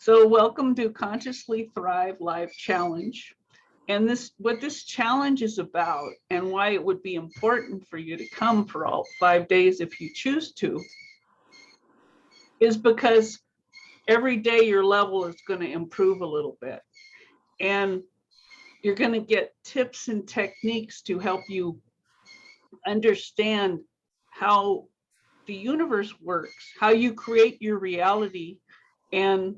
So welcome to Consciously Thrive Live Challenge. And what this challenge is about, and why it would be important for you to come for all 5 days if you choose to, is because every day your level is going to improve a little bit. And you're going to get tips and techniques to help you understand how the universe works, how you create your reality, and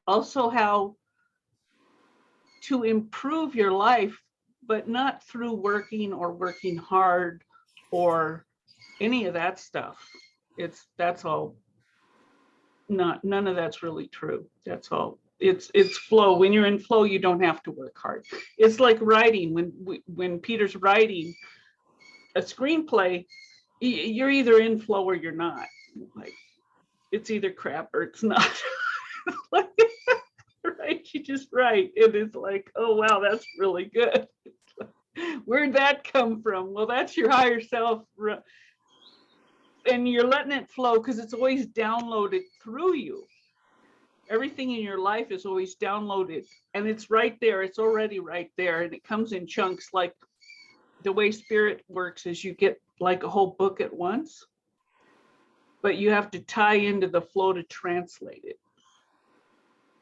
also how to improve your life, but not through working hard or any of that stuff. That's all none of that's really true. That's all. It's flow. When you're in flow, you don't have to work hard. It's like writing. When Peter's writing a screenplay, you're either in flow or you're not. Like, it's either crap or it's not. Right? You just write. It is like, oh wow, that's really good. Where'd that come from? Well, that's your higher self, and you're letting it flow because it's always downloaded through you. Everything in your life is always downloaded, and it's right there. It's already right there, and it comes in chunks. Like the way spirit works is you get like a whole book at once, but you have to tie into the flow to translate it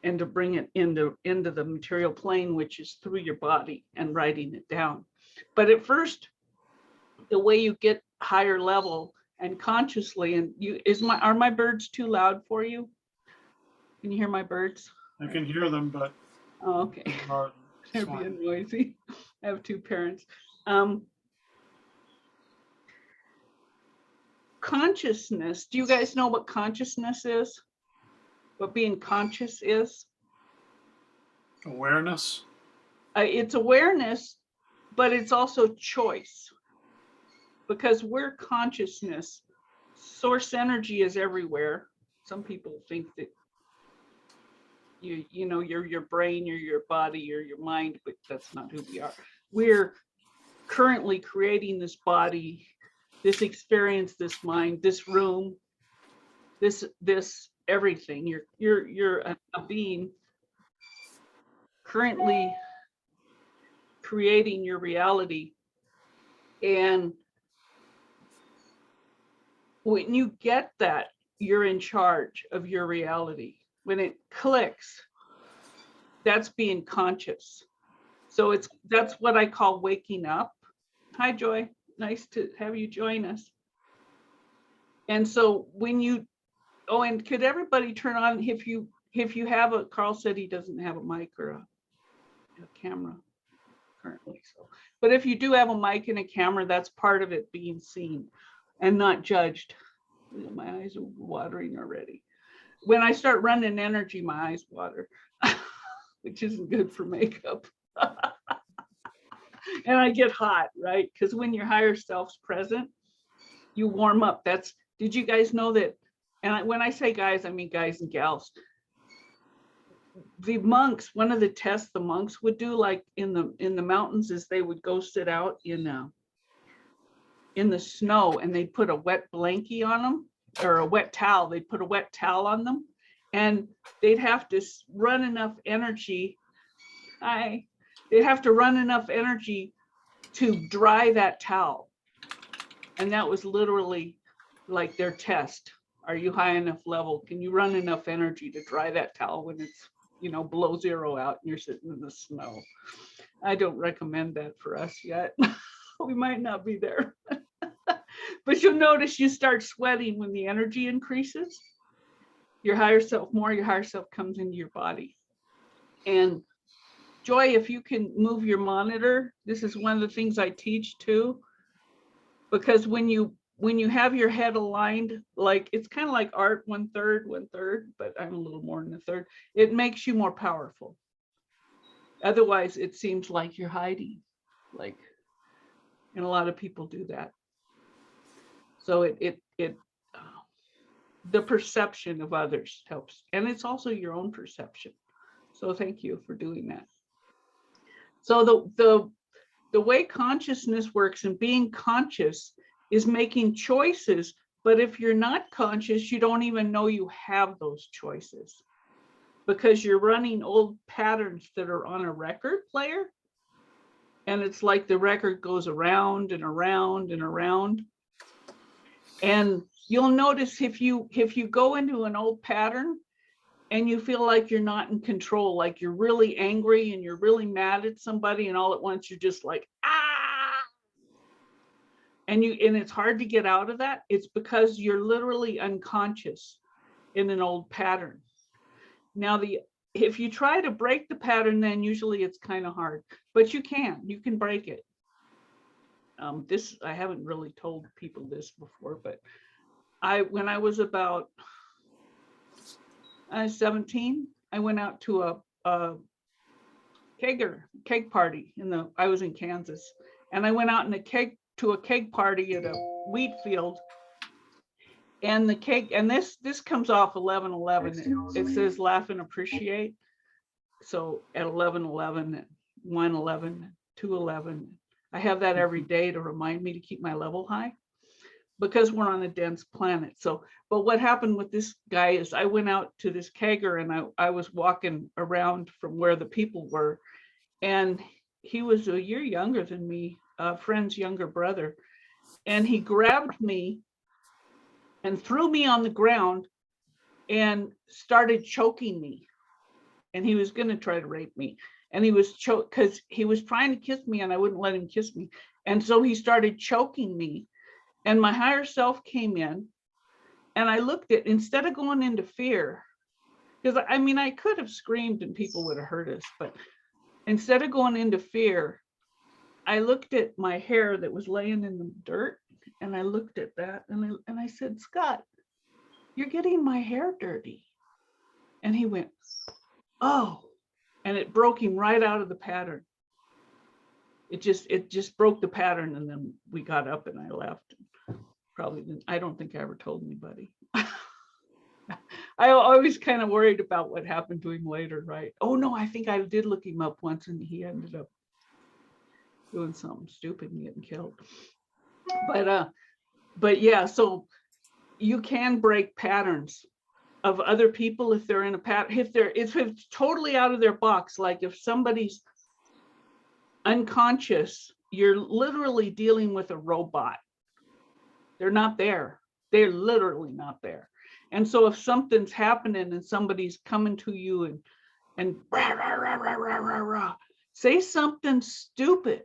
and to bring it into the material plane, which is through your body and writing it down. But at first, the way you get higher level and consciously, and are my birds too loud for you? Can you hear my birds? I can hear them, but oh, okay. They're being noisy. I have two parents. Consciousness. Do you guys know what consciousness is? What being conscious is? Awareness. It's awareness, but it's also choice. Because we're consciousness. Source energy is everywhere. Some people think that you know you're your brain, you're your body, you're your mind, but that's not who we are. We're currently creating this body, this experience, this mind, this room, this everything. You're a being currently creating your reality. And when you get that, you're in charge of your reality. When it clicks, that's being conscious. So that's what I call waking up. Hi, Joy. Nice to have you join us. And so when you, and could everybody turn on, if you have Carl said he doesn't have a mic or a camera currently. So, but if you do have a mic and a camera, that's part of it being seen and not judged. My eyes are watering already. When I start running energy, my eyes water, which isn't good for makeup. And I get hot, right? Because when your higher self's present, you warm up. Did you guys know that? And when I say guys, I mean guys and gals. The monks, one of the tests the monks would do, like in the mountains, is they would go sit out in the snow, and they'd put a wet blankie on them, or a wet towel. They'd put a wet towel on them, and they'd have to run enough energy. They'd have to run enough energy to dry that towel. And that was literally like their test. Are you high enough level? Can you run enough energy to dry that towel when it's, below zero out and you're sitting in the snow? I don't recommend that for us yet. We might not be there. But you'll notice you start sweating when the energy increases. Your higher self comes into your body. And Joy, if you can move your monitor, this is one of the things I teach too, because when you have your head aligned, like it's kind of like art, 1/3, but I'm a little more than a third. It makes you more powerful. Otherwise, it seems like you're hiding, and a lot of people do that. So the perception of others helps, and it's also your own perception. So thank you for doing that. So the way consciousness works, and being conscious, is making choices. But if you're not conscious, you don't even know you have those choices. because you're running old patterns that are on a record player. And it's like the record goes around and around and around. And you'll notice if you go into an old pattern and you feel like you're not in control, like you're really angry and you're really mad at somebody, and all at once you're just like, ah, and it's hard to get out of that. It's because you're literally unconscious in an old pattern. Now, if you try to break the pattern, then usually it's kind of hard, but you can break it. I haven't really told people this before, but when I was about 17, I went out to a keg party I was in Kansas, and I went out to a keg party at a wheat field. And the keg, and this comes off 11/11. It says laugh and appreciate. So at 11/11, 1/11, 2/11, I have that every day to remind me to keep my level high, because we're on a dense planet. So, but what happened with this guy is I went out to this kegger, and I was walking around from where the people were, and he was a year younger than me, a friend's younger brother, and he grabbed me and threw me on the ground and started choking me. And he was going to try to rape me. And he was because he was trying to kiss me and I wouldn't let him kiss me. And so he started choking me. And my higher self came in, and I looked at, instead of going into fear, because I mean, I could have screamed and people would have heard us, but instead of going into fear, I looked at my hair that was laying in the dirt, and I looked at that, and I said, Scott, you're getting my hair dirty. And he went, oh, and it broke him right out of the pattern. It just broke the pattern, and then we got up and I left. I don't think I ever told anybody. I always kind of worried about what happened to him later, right? Oh no, I think I did look him up once, and he ended up doing something stupid and getting killed. But yeah, so you can break patterns of other people if they're in a pattern, if it's totally out of their box. Like if somebody's unconscious, you're literally dealing with a robot. They're not there. They're literally not there. And so if something's happening and somebody's coming to you and rah, rah, rah, rah, rah, rah, rah, say something stupid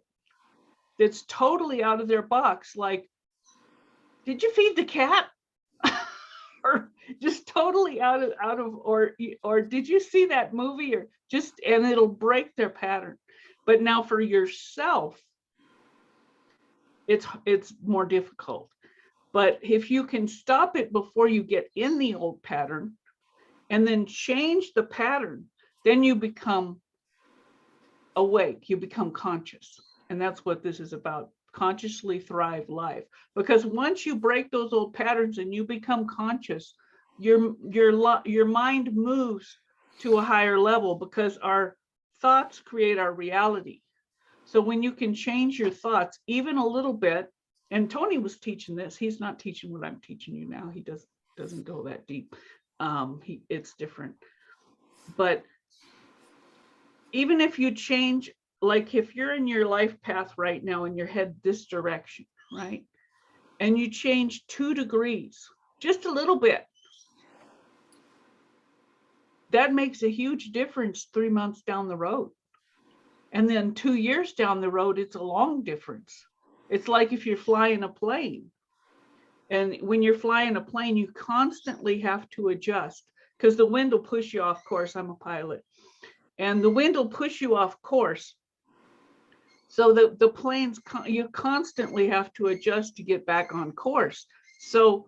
that's totally out of their box, like, did you feed the cat? Or just totally out of or did you see that movie? Or just, and it'll break their pattern. But now for yourself, it's more difficult. But if you can stop it before you get in the old pattern and then change the pattern, then you become awake, you become conscious. And that's what this is about. Consciously thrive life. Because once you break those old patterns and you become conscious, your mind moves to a higher level, because our thoughts create our reality. So when you can change your thoughts even a little bit, and Tony was teaching this, he's not teaching what I'm teaching you now. He doesn't go that deep. It's different. But even if you change, like if you're in your life path right now and you're head this direction, right? And you change 2 degrees, just a little bit, that makes a huge difference 3 months down the road. And then 2 years down the road, it's a long difference. It's like if you're flying a plane. And when you're flying a plane, you constantly have to adjust, because the wind will push you off course. I'm a pilot. And the wind will push you off course. So the planes, you constantly have to adjust to get back on course. So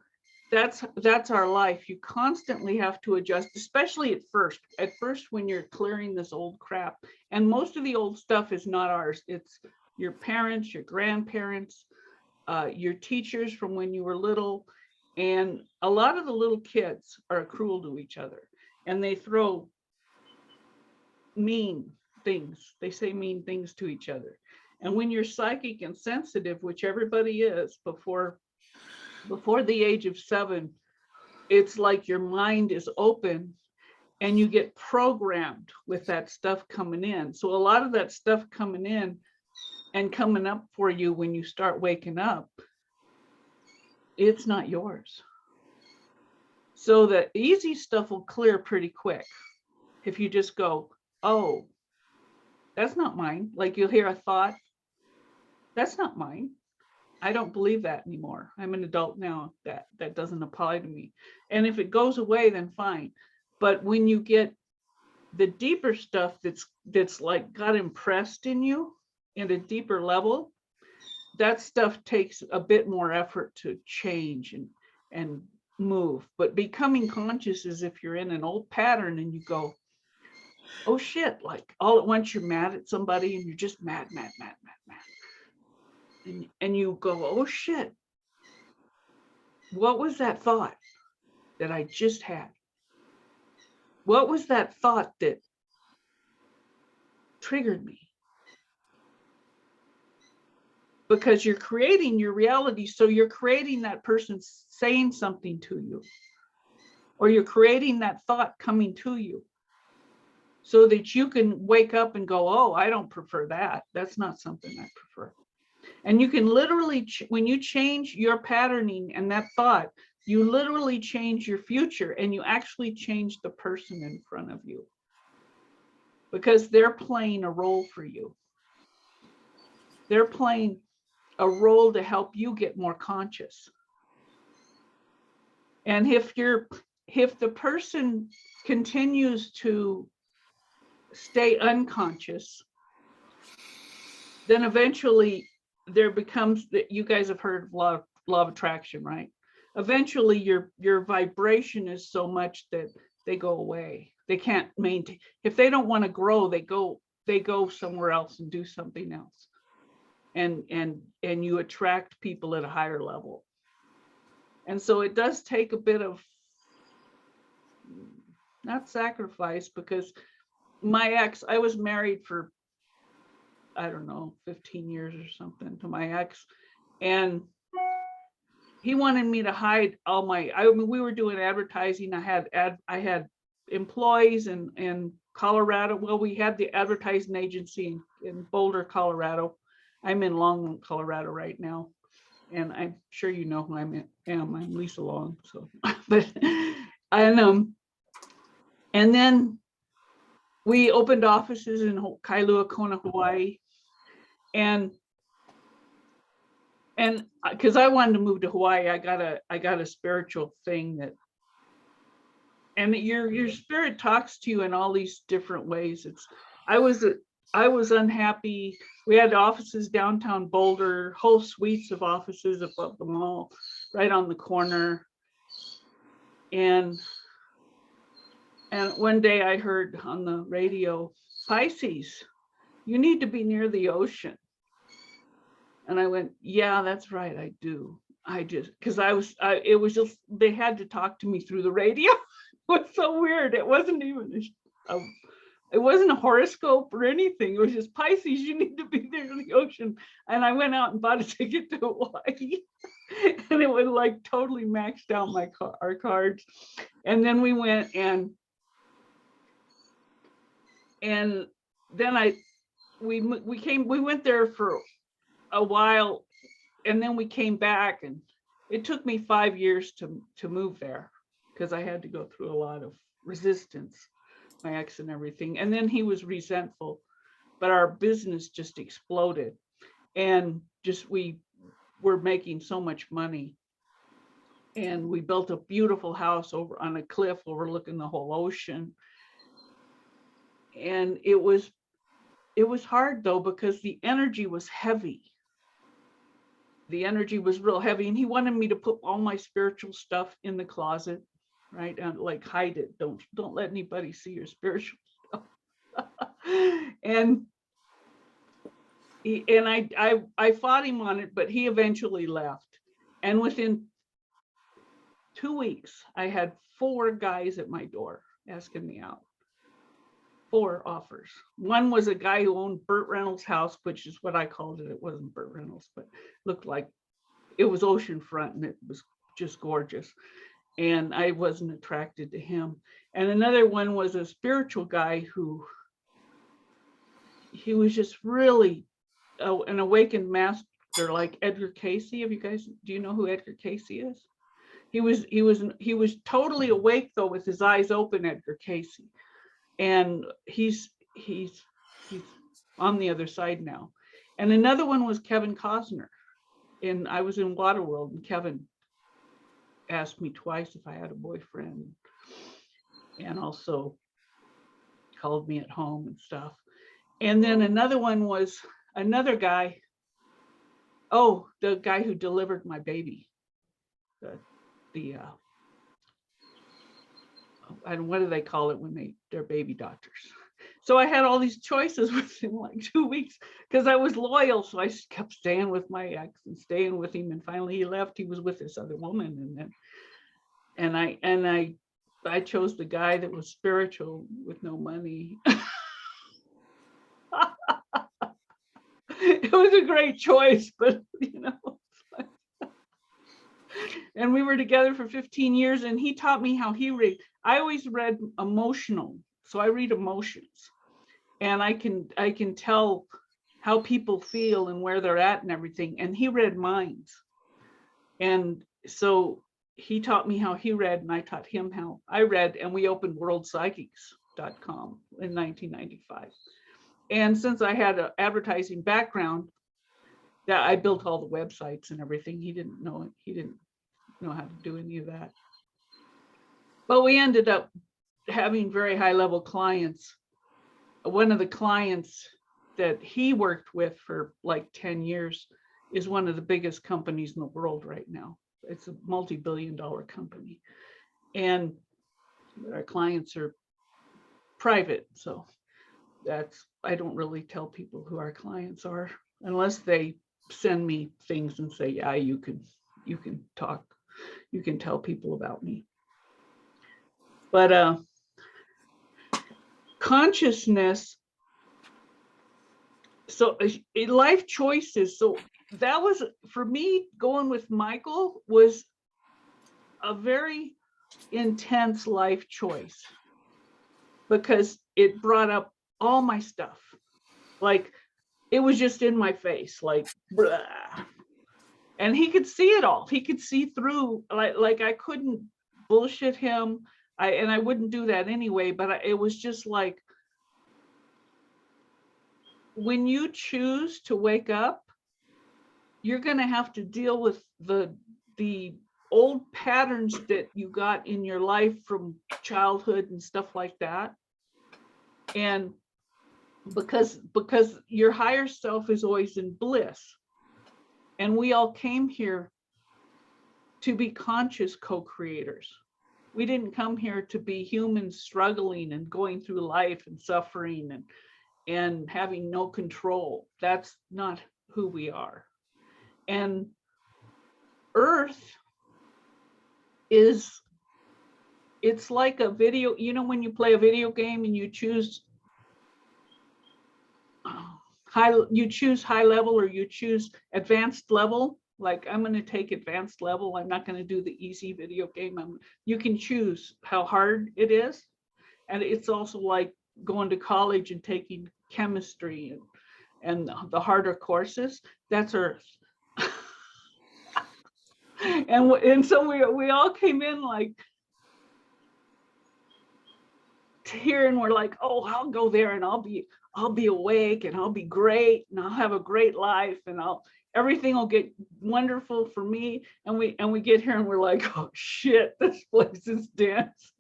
that's our life. You constantly have to adjust, especially at first. At first, when you're clearing this old crap. And most of the old stuff is not ours. It's your parents, your grandparents, your teachers from when you were little. And a lot of the little kids are cruel to each other. And they throw mean things. They say mean things to each other. And when you're psychic and sensitive, which everybody is before the age of 7, it's like your mind is open and you get programmed with that stuff coming in. So a lot of that stuff coming in and coming up for you when you start waking up, it's not yours. So the easy stuff will clear pretty quick if you just go, oh, that's not mine. Like you'll hear a thought, that's not mine. I don't believe that anymore. I'm an adult now. That doesn't apply to me. And if it goes away, then fine. But when you get the deeper stuff that's like got impressed in you at a deeper level, that stuff takes a bit more effort to change and move. But becoming conscious is if you're in an old pattern and you go, oh shit, like all at once you're mad at somebody and you're just mad. And you go, oh shit, what was that thought that I just had? What was that thought that triggered me? Because you're creating your reality. So you're creating that person saying something to you, or you're creating that thought coming to you so that you can wake up and go, oh, I don't prefer that. That's not something I prefer. And you can literally, when you change your patterning and that thought, you literally change your future, and you actually change the person in front of you because they're playing a role for you. They're playing a role to help you get more conscious. And if the person continues to stay unconscious, then eventually there becomes that you guys have heard of law of attraction, right? Eventually your vibration is so much that they go away. They can't maintain. If they don't want to grow, they go somewhere else and do something else. And you attract people at a higher level. And so it does take a bit of, not sacrifice, because my ex, I was married for, I don't know, 15 years or something to my ex. And he wanted me to hide all my, I mean, we were doing advertising. I had employees in Colorado. Well, we had the advertising agency in Boulder, Colorado. I'm in Longmont, Colorado right now. And I'm sure you know who I am. I'm Lisa Long. So, but, and then we opened offices in Kailua Kona, Hawaii. And because I wanted to move to Hawaii, I got a spiritual thing that, and your spirit talks to you in all these different ways. I was unhappy. We had offices downtown Boulder, whole suites of offices above the mall, right on the corner. And one day I heard on the radio, Pisces, you need to be near the ocean. And I went, yeah, that's right, I do. Because it was just, they had to talk to me through the radio. It was so weird. It wasn't even it wasn't a horoscope or anything. It was just, Pisces, you need to be near the ocean. And I went out and bought a ticket to Hawaii. And it was like totally maxed out our cards. And then we went and then we went there for a while, and then we came back, and it took me 5 years to move there because I had to go through a lot of resistance, my ex and everything. And then he was resentful, but our business just exploded, and we were making so much money, and we built a beautiful house over on a cliff overlooking the whole ocean. And it was hard though, because the energy was heavy. The energy was real heavy, and he wanted me to put all my spiritual stuff in the closet, right? And like hide it. Don't let anybody see your spiritual stuff. and I fought him on it, but he eventually left. And within 2 weeks, I had 4 guys at my door asking me out. 4 offers. One was a guy who owned Burt Reynolds' house, which is what I called it. It wasn't Burt Reynolds, but looked like it was oceanfront, and it was just gorgeous. and I wasn't attracted to him. And another one was a spiritual guy who, he was just really an awakened master, like Edgar Casey. Have you guys, do you know who Edgar Casey is? He was totally awake though, with his eyes open, Edgar Casey. And he's on the other side now. And another one was Kevin Costner. And I was in Waterworld, and Kevin asked me twice if I had a boyfriend, and also called me at home and stuff. And then another one was another guy. Oh, the guy who delivered my baby. And what do they call it when they're baby doctors? So I had all these choices within like 2 weeks because I was loyal. So I kept staying with my ex and staying with him. And finally he left. He was with this other woman. And then I chose the guy that was spiritual with no money. It was a great choice, but you know. And we were together for 15 years, and he taught me how he read. I always read emotional, so I read emotions, and I can tell how people feel and where they're at and everything. And he read minds, and so he taught me how he read, and I taught him how I read, and we opened worldpsychics.com in 1995. And since I had an advertising background, that I built all the websites and everything. He didn't know it. He didn't know how to do any of that. But we ended up having very high level clients. One of the clients that he worked with for like 10 years is one of the biggest companies in the world right now. It's a multi-billion-dollar company. And our clients are private. So I don't really tell people who our clients are unless they send me things and say, yeah, you can talk. You can tell people about me. But consciousness, so life choices. So that was, for me, going with Michael was a very intense life choice because it brought up all my stuff. Like, it was just in my face, like, blah. And he could see it all. He could see through, like I couldn't bullshit him. And I wouldn't do that anyway, but it was just like, when you choose to wake up, you're going to have to deal with the old patterns that you got in your life from childhood and stuff like that. And because your higher self is always in bliss. And we all came here to be conscious co-creators. We didn't come here to be humans struggling and going through life and suffering and having no control. That's not who we are. And Earth it's like a video, you know, when you play a video game and you choose high level or you choose advanced level. Like, I'm going to take advanced level. I'm not going to do the easy video game. You can choose how hard it is. And it's also like going to college and taking chemistry and the harder courses. That's Earth. and so we all came in like here, and we're like, oh, I'll go there and I'll be awake and I'll be great and I'll have a great life and everything will get wonderful for me. And we get here and we're like, oh shit, this place is dense.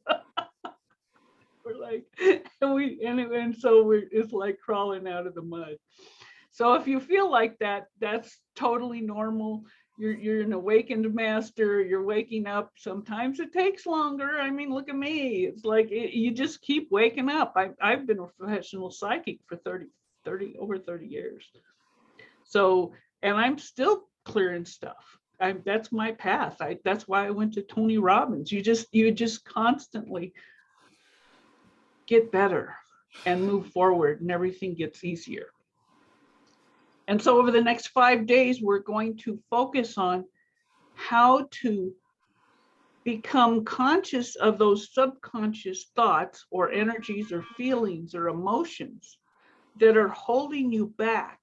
We're like, and so it's like crawling out of the mud. So if you feel like that, that's totally normal. You're an awakened master. You're waking up. Sometimes it takes longer. I mean, look at me. It's like you just keep waking up. I've been a professional psychic for over 30 years. So, and I'm still clearing stuff. That's my path. That's why I went to Tony Robbins. You just constantly get better and move forward, and everything gets easier. And so over the next 5 days, we're going to focus on how to become conscious of those subconscious thoughts or energies or feelings or emotions that are holding you back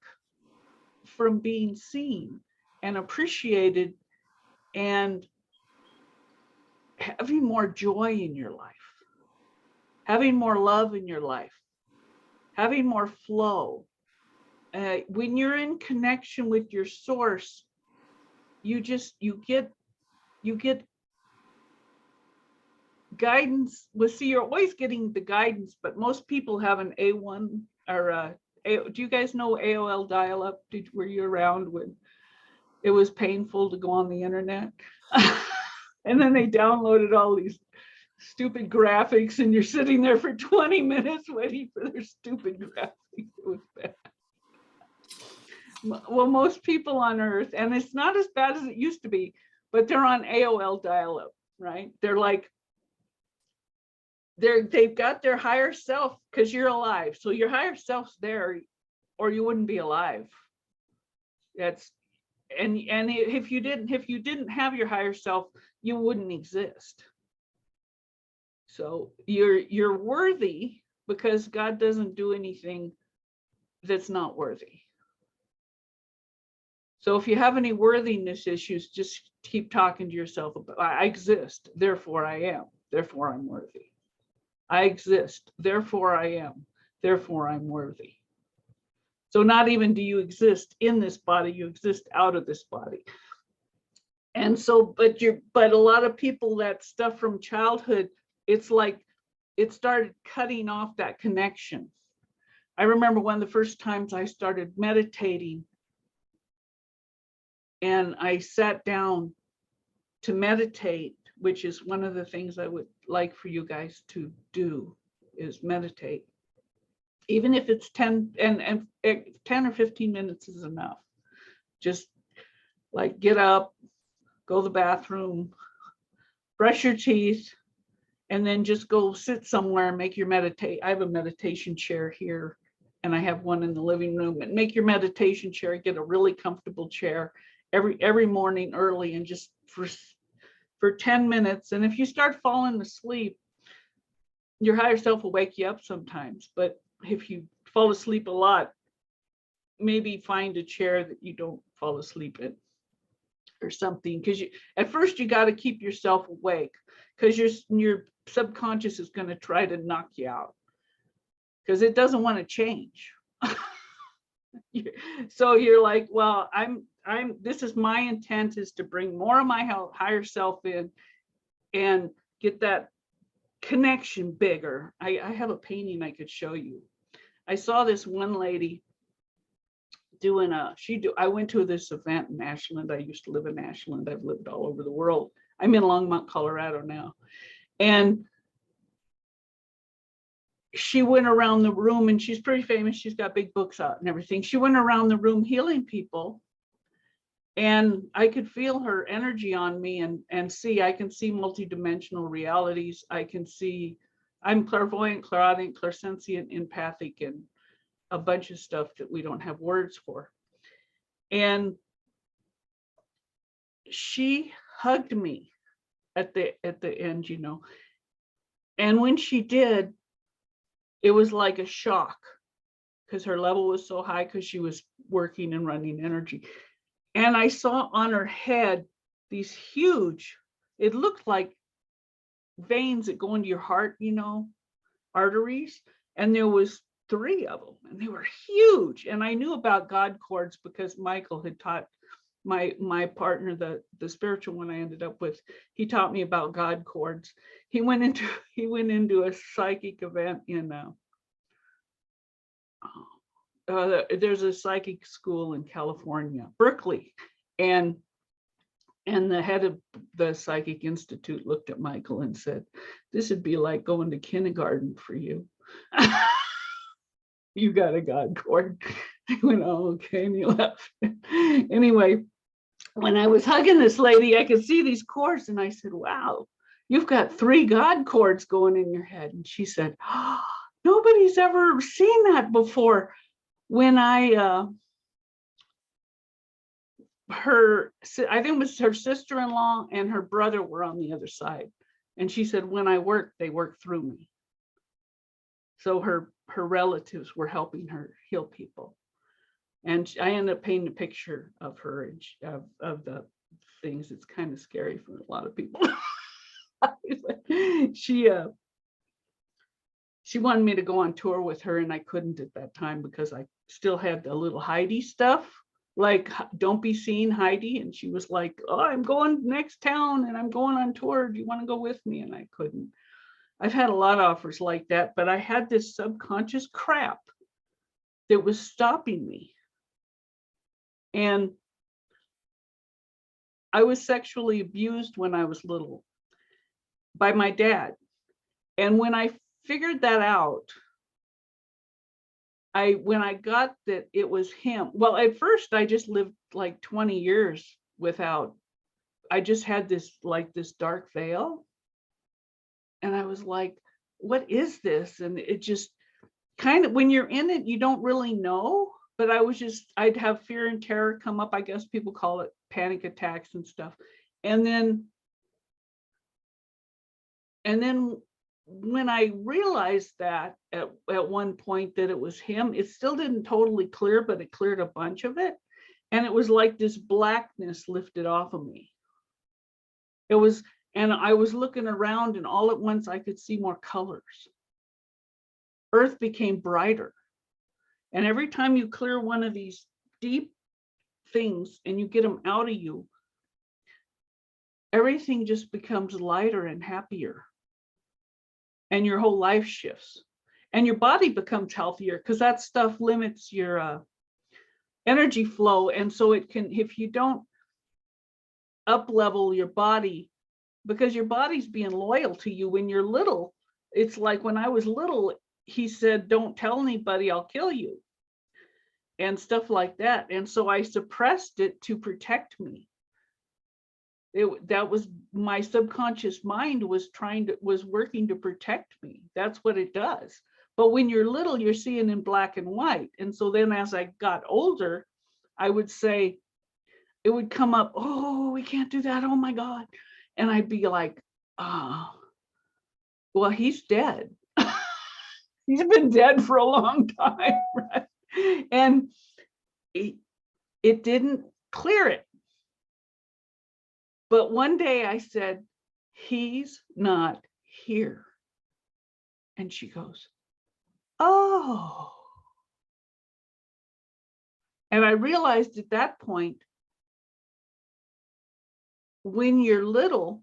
from being seen and appreciated and having more joy in your life, having more love in your life, having more flow. When you're in connection with your source, you get guidance. Well, see, you're always getting the guidance, but most people have an A1 or do you guys know AOL dial-up? Were you around when it was painful to go on the internet? And then they downloaded all these stupid graphics and you're sitting there for 20 minutes waiting for their stupid graphics. It was bad. Well, most people on Earth, and it's not as bad as it used to be, but they're on AOL dial-up, right? They're like, they've got their higher self, because you're alive. So your higher self's there, or you wouldn't be alive. That's and if you didn't have your higher self, you wouldn't exist. So you're worthy because God doesn't do anything that's not worthy. So if you have any worthiness issues, just keep talking to yourself about, I exist, therefore I am, therefore I'm worthy. I exist, therefore I am, therefore I'm worthy. So not even do you exist in this body, you exist out of this body. And so, but a lot of people, that stuff from childhood, it's like it started cutting off that connection. I remember one of the first times I started meditating, and I sat down to meditate, which is one of the things I would like for you guys to do, is meditate. Even if it's 10 or 15 minutes is enough. Just like get up, go to the bathroom, brush your teeth, and then just go sit somewhere and make your meditate. I have a meditation chair here, and I have one in the living room. And make your meditation chair, get a really comfortable chair every morning early, and just for 10 minutes. And if you start falling asleep, your higher self will wake you up sometimes. But if you fall asleep a lot, maybe find a chair that you don't fall asleep in or something, because at first you got to keep yourself awake, because your subconscious is going to try to knock you out because it doesn't want to change. So you're like, well, this is my intent, is to bring more of my higher self in and get that connection bigger. I have a painting I could show you. I saw this one lady doing I went to this event in Ashland. I used to live in Ashland. I've lived all over the world. I'm in Longmont, Colorado now. And she went around the room, and she's pretty famous. She's got big books out and everything. She went around the room healing people, and I could feel her energy on me, and I can see multidimensional realities. I'm clairvoyant, clairaudient, clairsentient, empathic, and a bunch of stuff that we don't have words for. And she hugged me at the end, And when she did, it was like a shock, because her level was so high, because she was working and running energy. And I saw on her head these huge, it looked like veins that go into your heart, arteries. And there was 3 of them, and they were huge. And I knew about God cords because Michael had taught my partner, the spiritual one I ended up with. He taught me about God cords. He went into a psychic event in there's a psychic school in California, Berkeley, and the head of the Psychic Institute looked at Michael and said, "This would be like going to kindergarten for you." You got a God cord. I went, "Oh, okay," and he left. Anyway, when I was hugging this lady, I could see these cords, and I said, "Wow, you've got 3 God cords going in your head." And she said, "Oh, nobody's ever seen that before." When I I think it was her sister-in-law and her brother were on the other side. And she said, when I worked, they worked through me. So her relatives were helping her heal people. And I ended up painting a picture of her and of the things. It's kind of scary for a lot of people. She wanted me to go on tour with her, and I couldn't at that time because I still had a little Heidi stuff, like don't be seen Heidi. And she was like, oh, I'm going next town and I'm going on tour. Do you want to go with me? And I couldn't. I've had a lot of offers like that, but I had this subconscious crap that was stopping me. And I was sexually abused when I was little by my dad. And when I figured that out, when I got that it was him, well, at first I just lived like 20 years without, I just had this dark veil. And I was like, what is this? And it just kind of, when you're in it, you don't really know. But I'd have fear and terror come up. I guess people call it panic attacks and stuff. And then when I realized that at one point that it was him, it still didn't totally clear, but it cleared a bunch of it. And it was like this blackness lifted off of me. And I was looking around, and all at once I could see more colors. Earth became brighter. And every time you clear one of these deep things and you get them out of you, everything just becomes lighter and happier. And your whole life shifts. And your body becomes healthier because that stuff limits your energy flow. And so it can, if you don't up level your body, because your body's being loyal to you when you're little. It's like when I was little, he said, don't tell anybody, I'll kill you. And stuff like that. And so I suppressed it to protect me. That was my subconscious mind was working to protect me. That's what it does. But when you're little, you're seeing in black and white. And so then as I got older, I would say, it would come up, oh, we can't do that. Oh my God. And I'd be like, oh, well, he's dead. He's been dead for a long time, right? And it didn't clear it. But one day I said, he's not here. And she goes, oh. And I realized at that point, when you're little,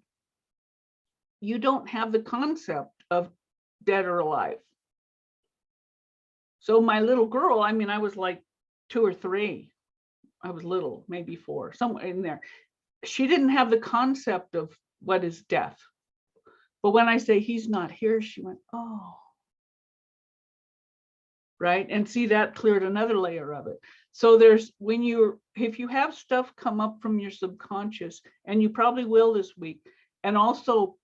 you don't have the concept of dead or alive. So my little girl, I mean, I was like 2 or 3. I was little, maybe 4, somewhere in there. She didn't have the concept of what is death. But when I say he's not here, she went, oh. Right? And see, that cleared another layer of it. So there's, if you have stuff come up from your subconscious, and you probably will this week, and also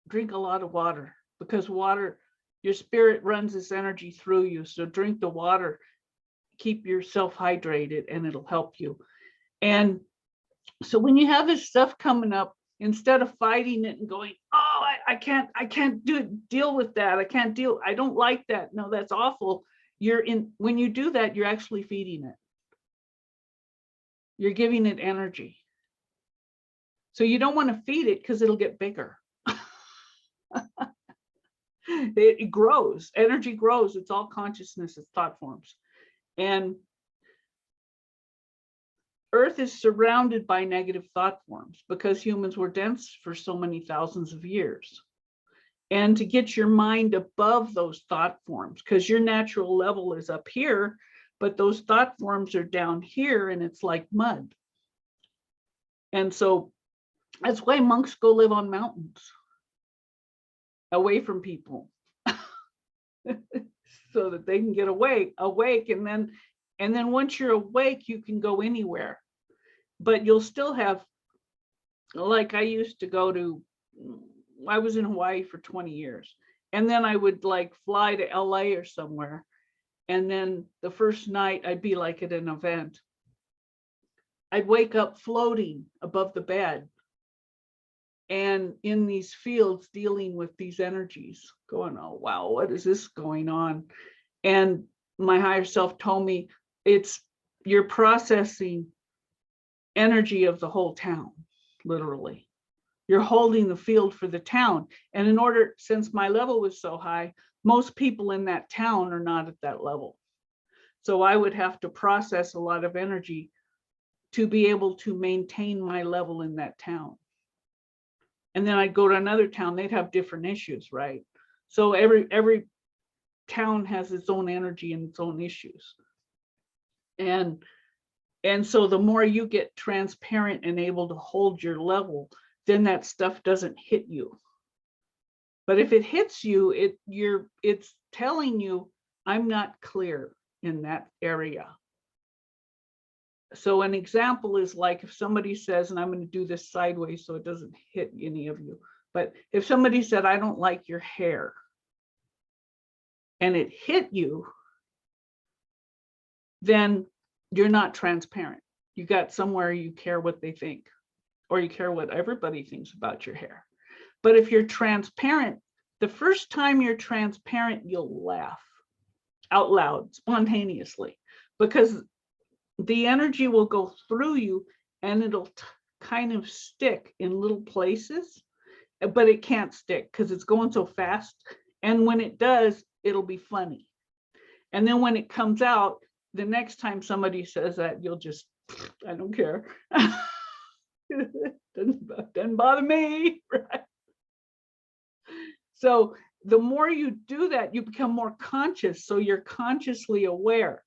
drink a lot of water, because water, your spirit runs this energy through you. So drink the water, keep yourself hydrated, and it'll help you. And so when you have this stuff coming up, instead of fighting it and going, oh, I can't deal with that. I don't like that. No, that's awful. When you do that, you're actually feeding it. You're giving it energy. So you don't want to feed it because it'll get bigger. It grows, energy grows. It's all consciousness, it's thought forms. And Earth is surrounded by negative thought forms because humans were dense for so many thousands of years. And to get your mind above those thought forms, because your natural level is up here, but those thought forms are down here, and it's like mud. And so that's why monks go live on mountains, away from people, so that they can get awake. And then once you're awake, you can go anywhere. But you'll still have, like I used to go to, I was in Hawaii for 20 years. And then I would like fly to LA or somewhere. And then the first night I'd be like at an event. I'd wake up floating above the bed and in these fields dealing with these energies, going, oh, wow, what is this going on? And my higher self told me, you're processing energy of the whole town, literally. You're holding the field for the town. And in order, since my level was so high, most people in that town are not at that level. So I would have to process a lot of energy to be able to maintain my level in that town. And then I'd go to another town, they'd have different issues, right? So every town has its own energy and its own issues. And so the more you get transparent and able to hold your level, then that stuff doesn't hit you. But if it hits you, it's telling you, I'm not clear in that area. So an example is like if somebody says, and I'm going to do this sideways so it doesn't hit any of you, but if somebody said, I don't like your hair, and it hit you, then you're not transparent. You got somewhere you care what they think, or you care what everybody thinks about your hair. But if you're transparent, the first time you're transparent, you'll laugh out loud, spontaneously, because the energy will go through you and it'll kind of stick in little places, but it can't stick because it's going so fast. And when it does, it'll be funny. And then when it comes out, the next time somebody says that, you'll just, I don't care. Doesn't bother me, right? So the more you do that, you become more conscious. So you're consciously aware.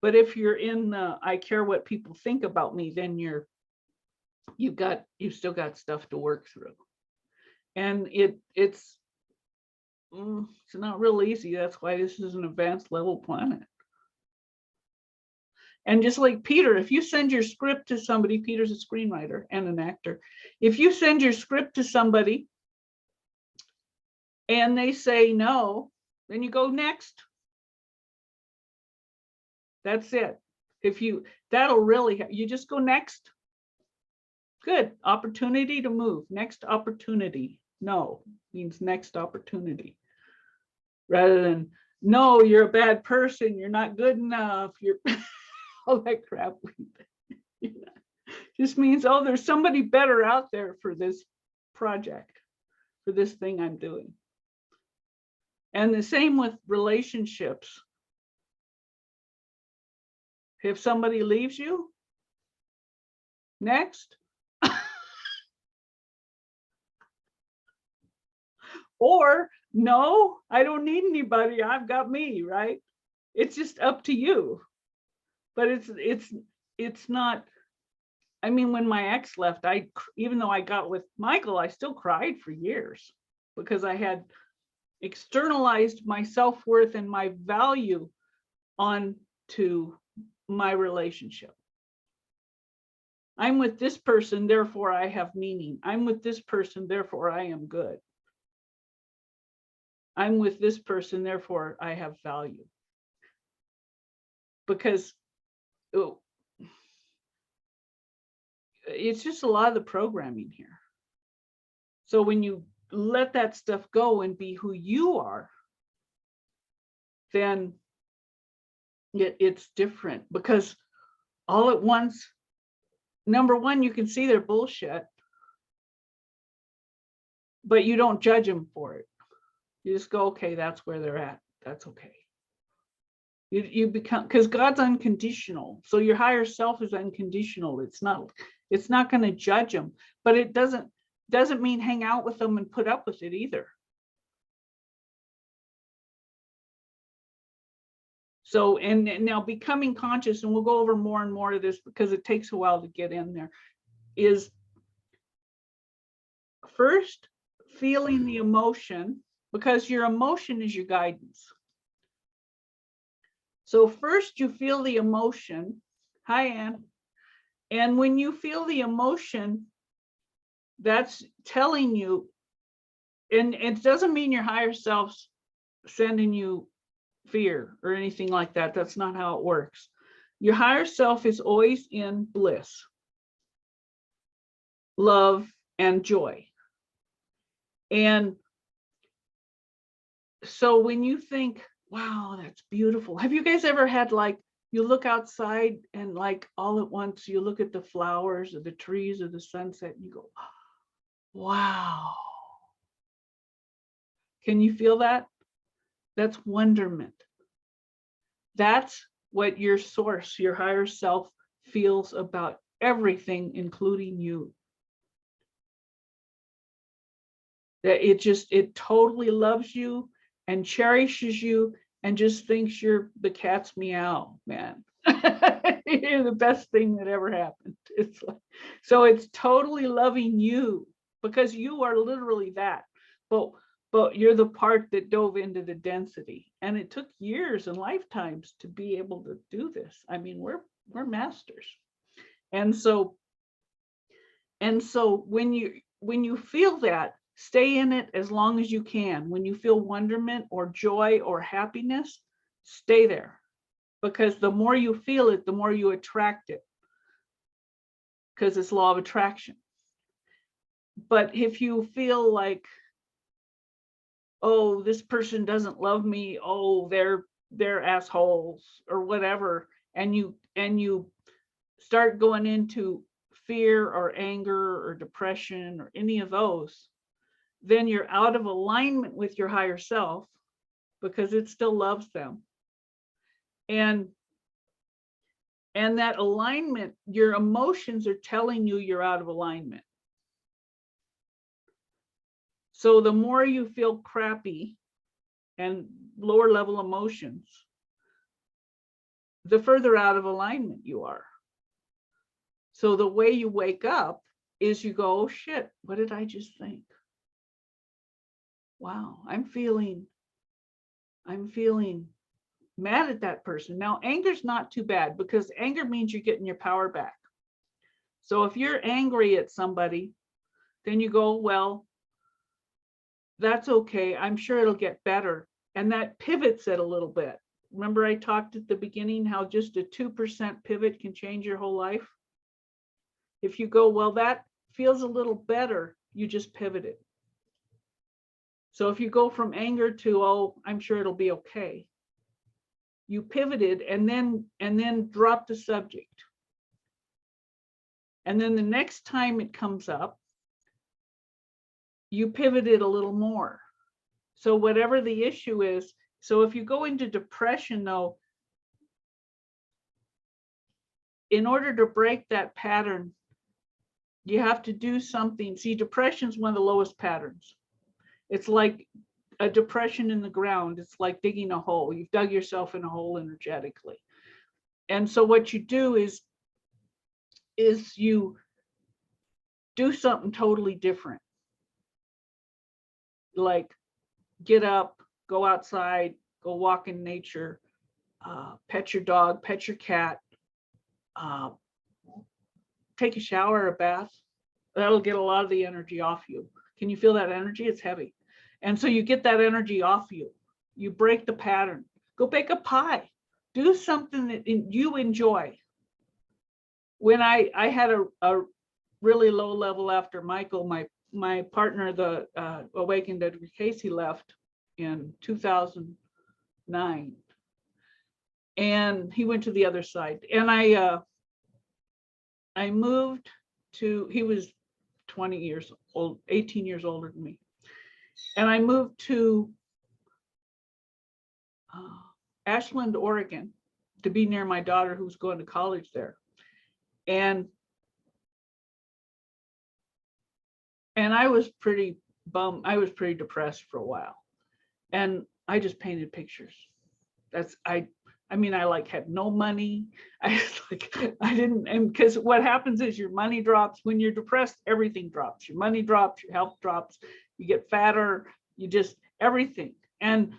But if you're in the, I care what people think about me, then you've still got stuff to work through. And it's not real easy. That's why this is an advanced level planet. And just like Peter, if you send your script to somebody, Peter's a screenwriter and an actor. If you send your script to somebody and they say no, then you go next. That's it. That'll really, you just go next. Good. Opportunity to move. Next opportunity. No means next opportunity. Rather than, no, you're a bad person. You're not good enough. You're all that crap. Just means, oh, there's somebody better out there for this project, for this thing I'm doing. And the same with relationships. If somebody leaves you, next. Or, no, I don't need anybody. I've got me, right? It's just up to you. But it's not, I mean, when my ex left, even though I got with Michael, I still cried for years because I had externalized my self-worth and my value onto my relationship. I'm with this person, therefore I have meaning. I'm with this person, therefore I am good. I'm with this person, therefore I have value. Because it's just a lot of the programming here. So when you let that stuff go and be who you are, then it's different. Because all at once, number one, you can see their bullshit, but you don't judge them for it. You just go, okay, that's where they're at. That's okay. You become, because God's unconditional. So your higher self is unconditional. It's not going to judge them, but it doesn't mean hang out with them and put up with it either. So, and now becoming conscious, and we'll go over more and more of this because it takes a while to get in there, is first feeling the emotion, because your emotion is your guidance. So first you feel the emotion. Hi, Ann. And when you feel the emotion, that's telling you, and it doesn't mean your higher self's sending you fear or anything like that. That's not how it works. Your higher self is always in bliss, love, and joy. And so when you think, wow, that's beautiful. Have you guys ever had, like, you look outside and like all at once you look at the flowers or the trees or the sunset and you go, wow. Can you feel that? That's wonderment. That's what your source, your higher self, feels about everything, including you. That it totally loves you and cherishes you and just thinks you're the cat's meow, man. You're the best thing that ever happened. It's like, so it's totally loving you because you are literally that. But you're the part that dove into the density. And it took years and lifetimes to be able to do this. I mean, we're masters. And so when you feel that, stay in it as long as you can. When you feel wonderment or joy or happiness, stay there. Because the more you feel it, the more you attract it. Because it's law of attraction. But if you feel like, oh, this person doesn't love me, oh, they're assholes or whatever, and you start going into fear or anger or depression or any of those, then you're out of alignment with your higher self because it still loves them. And that alignment, your emotions are telling you you're out of alignment. So the more you feel crappy and lower level emotions, the further out of alignment you are. So the way you wake up is you go, oh shit, what did I just think? Wow, I'm feeling mad at that person. Now, anger's not too bad because anger means you're getting your power back. So if you're angry at somebody, then you go, well, that's okay. I'm sure it'll get better. And that pivots it a little bit. Remember I talked at the beginning how just a 2% pivot can change your whole life? If you go, well, that feels a little better, you just pivot it. So if you go from anger to, oh, I'm sure it'll be okay, you pivoted and then drop the subject. And then the next time it comes up, you pivot it a little more. So whatever the issue is, so if you go into depression though, in order to break that pattern, you have to do something. See, depression is one of the lowest patterns. It's like a depression in the ground. It's like digging a hole. You've dug yourself in a hole energetically. And so what you do is you do something totally different. Like get up, go outside, go walk in nature, pet your dog, pet your cat, take a shower or a bath. That'll get a lot of the energy off you. Can you feel that energy? It's heavy. And so you get that energy off you. You break the pattern. Go bake a pie. Do something that you enjoy. When I had a really low level after Michael, my partner, the awakened Edgar Casey, left in 2009. And he went to the other side. And I moved to, he was 20 years old, 18 years older than me. And I moved to Ashland, Oregon, to be near my daughter who was going to college there. And I was pretty bummed. I was pretty depressed for a while. And I just painted pictures. I mean, I like had no money. I didn't, and because what happens is your money drops. When you're depressed, everything drops. Your money drops, your health drops, you get fatter, you just, everything. And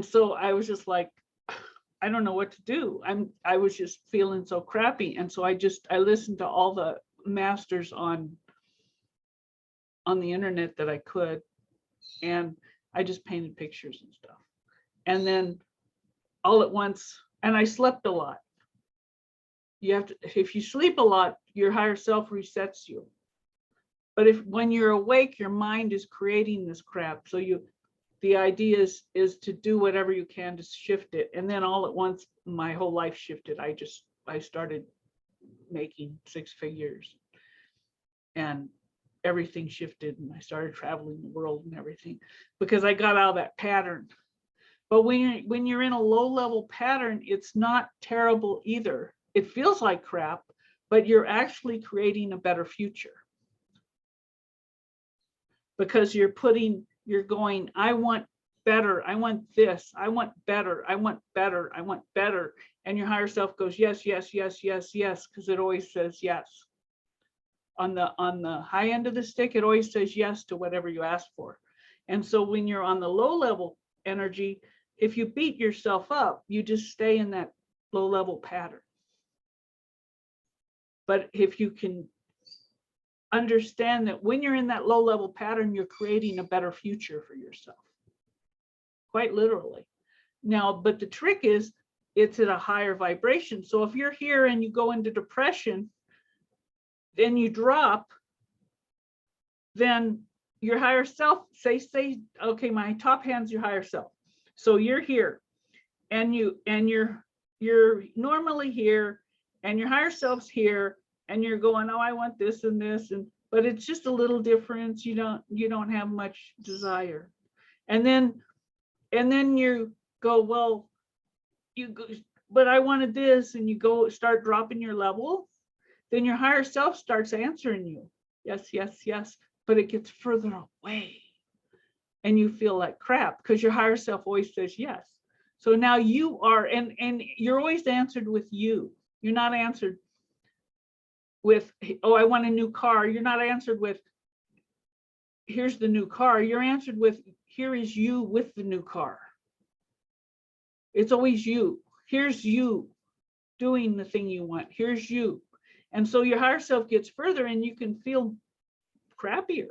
so I was just like, I don't know what to do. I was just feeling so crappy. And so I listened to all the masters on the internet that I could. And I just painted pictures and stuff. And then all at once, and I slept a lot. You have to, if you sleep a lot, your higher self resets you. But if when you're awake, your mind is creating this crap. So the idea is to do whatever you can to shift it. And then all at once, my whole life shifted. I started making 6 figures, and everything shifted, and I started traveling the world and everything because I got out of that pattern. But when you're in a low level pattern, it's not terrible either. It feels like crap, but you're actually creating a better future. Because you're going, I want better, I want this, I want better, I want better, I want better. And your higher self goes, yes, yes, yes, yes, yes, because it always says yes. On the high end of the stick, it always says yes to whatever you ask for. And so when you're on the low level energy, if you beat yourself up, you just stay in that low level pattern. But if you can understand that when you're in that low level pattern, you're creating a better future for yourself, quite literally. Now, but the trick is it's at a higher vibration. So if you're here and you go into depression, then you drop, then your higher self, say, okay, my top hand's your higher self. So you're here and you're normally here and your higher self's here and you're going, oh, I want this and this, but it's just a little difference. You don't have much desire. And then you go, well, but I wanted this, and you start dropping your level. Then your higher self starts answering you. Yes, yes, yes. But it gets further away. And you feel like crap because your higher self always says yes. So now you are, and you're always answered with you. You're not answered with, oh, I want a new car. You're not answered with, here's the new car. You're answered with, here is you with the new car. It's always you. Here's you doing the thing you want. Here's you. And so your higher self gets further and you can feel crappier.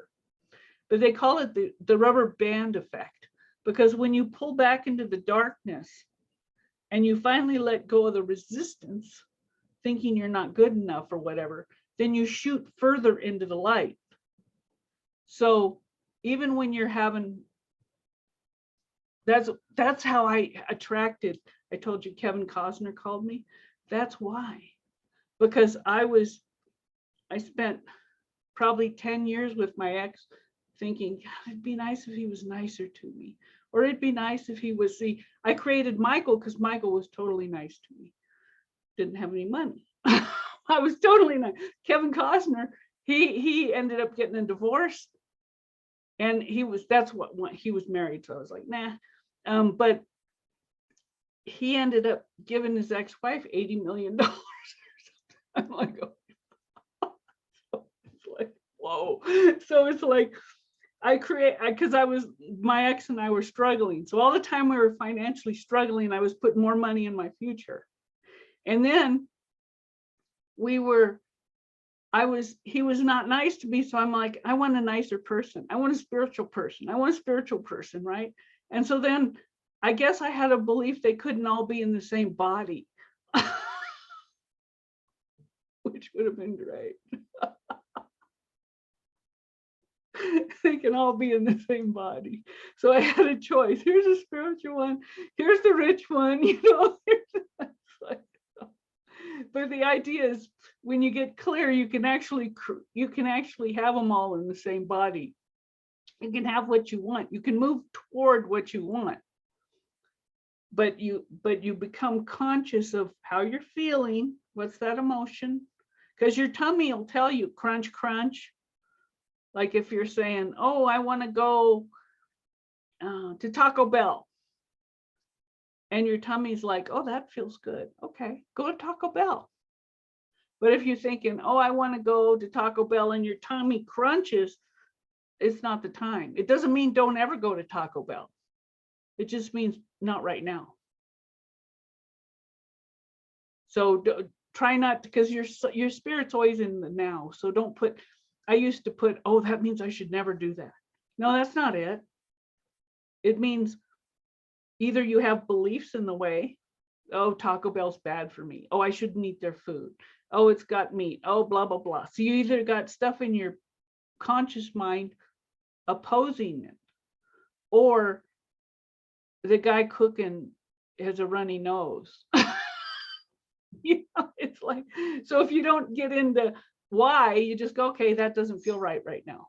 But they call it the rubber band effect, because when you pull back into the darkness and you finally let go of the resistance, thinking you're not good enough or whatever, then you shoot further into the light. So even when you're having, that's how I attracted, I told you Kevin Costner called me. That's why, because I spent probably 10 years with my ex thinking, God, it'd be nice if he was nicer to me. Or it'd be nice if he was, I created Michael because Michael was totally nice to me. Didn't have any money. I was totally nice. Kevin Costner, he ended up getting a divorce. And he was married. So I was like, nah. But he ended up giving his ex-wife $80 million. I'm like, oh. So it's like, whoa. So it's like, because my ex and I were struggling. So all the time we were financially struggling, I was putting more money in my future. And then he was not nice to me. So I'm like, I want a nicer person. I want a spiritual person. I want a spiritual person, right? And so then I guess I had a belief they couldn't all be in the same body, which would have been great. They can all be in the same body. So I had a choice. Here's a spiritual one. Here's the rich one. But the idea is, when you get clear, you can actually have them all in the same body. You can have what you want. You can move toward what you want. But you become conscious of how you're feeling. What's that emotion? Because your tummy will tell you, crunch, crunch. Like if you're saying, oh, I want to go to Taco Bell. And your tummy's like, oh, that feels good. Okay, go to Taco Bell. But if you're thinking, oh, I want to go to Taco Bell, and your tummy crunches, it's not the time. It doesn't mean don't ever go to Taco Bell. It just means not right now. So try not, because your spirit's always in the now. So don't put, I used to put, oh, that means I should never do that. No, that's not it. It means either you have beliefs in the way, Oh, Taco Bell's bad for me. Oh, I shouldn't eat their food. Oh, it's got meat. Oh, blah, blah, blah. So you either got stuff in your conscious mind opposing it, or the guy cooking has a runny nose. It's like, so if you don't get into why, you just go, okay, that doesn't feel right now.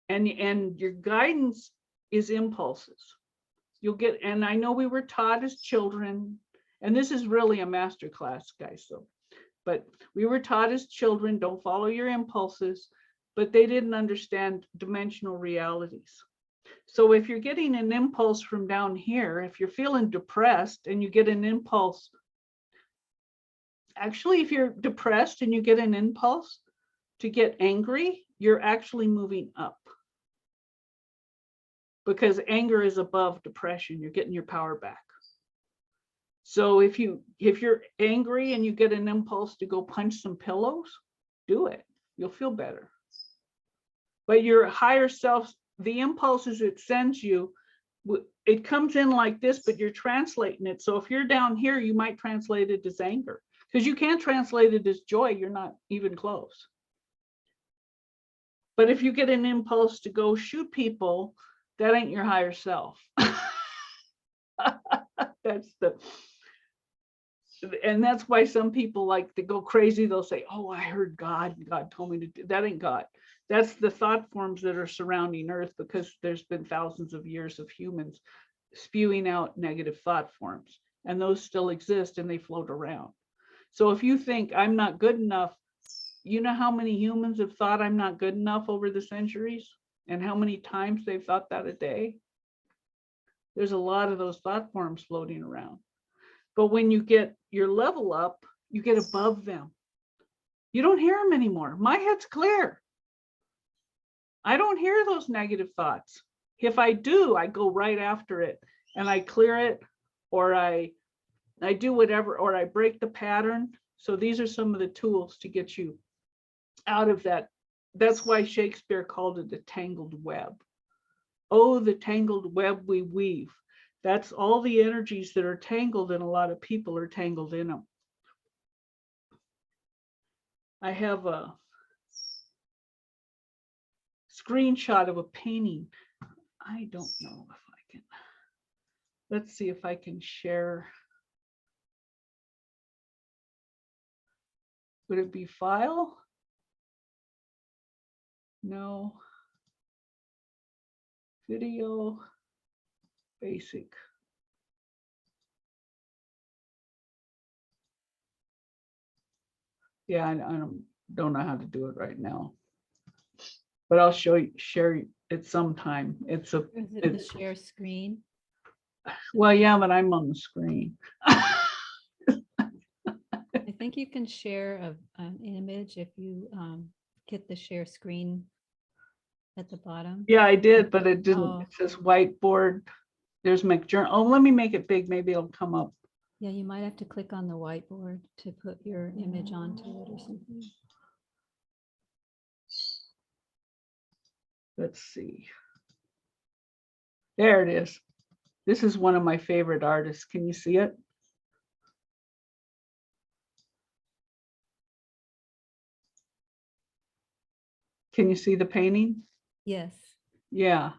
And your guidance is impulses. You'll get, and I know we were taught as children, and this is really a master class, guys, so, but we were taught as children, don't follow your impulses, but they didn't understand dimensional realities. So if you're getting an impulse from down here, if you're feeling depressed and you get an impulse, actually, if you're depressed and you get an impulse to get angry, you're actually moving up. Because anger is above depression, you're getting your power back. So if you're angry and you get an impulse to go punch some pillows, do it. You'll feel better. But your higher self, the impulses it sends you, it comes in like this, but you're translating it. So if you're down here, you might translate it as anger, because you can't translate it as joy. You're not even close. But if you get an impulse to go shoot people, that ain't your higher self. And that's why some people like to go crazy. They'll say, oh, I heard God, and God told me to do that. Ain't God. That's the thought forms that are surrounding Earth, because there's been thousands of years of humans spewing out negative thought forms, and those still exist and they float around. So if you think I'm not good enough, you know how many humans have thought I'm not good enough over the centuries, and how many times they've thought that a day? There's a lot of those thought forms floating around. But when you get your level up, you get above them. You don't hear them anymore. My head's clear. I don't hear those negative thoughts. If I do, I go right after it and I clear it, or I do whatever, or I break the pattern. So these are some of the tools to get you out of that. That's why Shakespeare called it a tangled web. Oh, the tangled web we weave. That's all the energies that are tangled, and a lot of people are tangled in them. I have a screenshot of a painting. I don't know if I can. Let's see if I can share. Would it be file? No. Video, basic. Yeah, I don't know how to do it right now, but I'll share it sometime. It's the share screen. Well, yeah, but I'm on the screen. I think you can share an image if you get the share screen at the bottom. Yeah, I did, but it didn't. Oh. It says whiteboard. There's McJournal. Oh, let me make it big. Maybe it'll come up. Yeah, you might have to click on the whiteboard to put your image onto it or something. Let's see. There it is. This is one of my favorite artists. Can you see it? Can you see the painting? Yes. Yeah.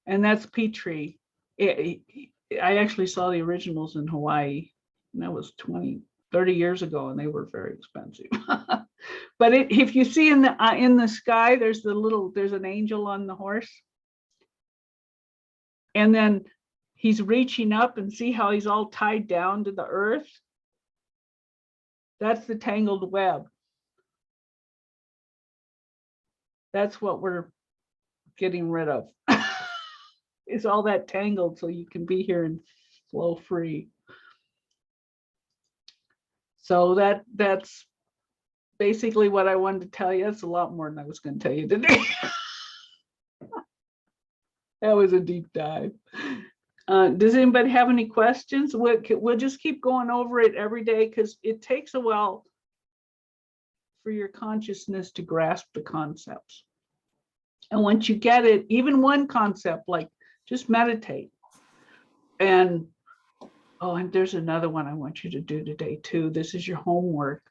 And that's Petrie. I actually saw the originals in Hawaii, and that was 30 years ago, and they were very expensive. But if you see in the sky, there's an angel on the horse. And then he's reaching up, and see how he's all tied down to the earth? That's the tangled web. That's what we're getting rid of. It's all that tangled, so you can be here and flow free. So that's basically what I wanted to tell you. It's a lot more than I was going to tell you today. That was a deep dive. Does anybody have any questions? We'll just keep going over it every day, because it takes a while for your consciousness to grasp the concepts. And once you get it, even one concept, like just meditate. And Oh, and there's another one I want you to do today too. This is your homework.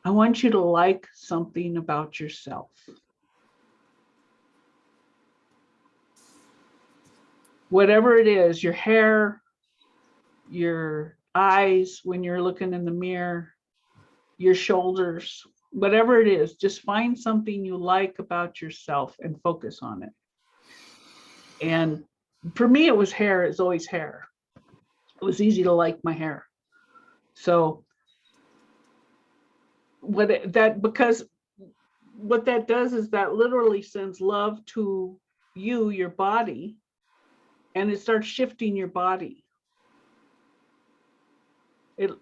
I want you to like something about yourself. Whatever it is, your hair, your eyes when you're looking in the mirror, your shoulders, whatever it is, just find something you like about yourself and focus on it. And for me, it was hair. It's always hair. It was easy to like my hair. So because what that does is that literally sends love to you, your body, and it starts shifting your body. It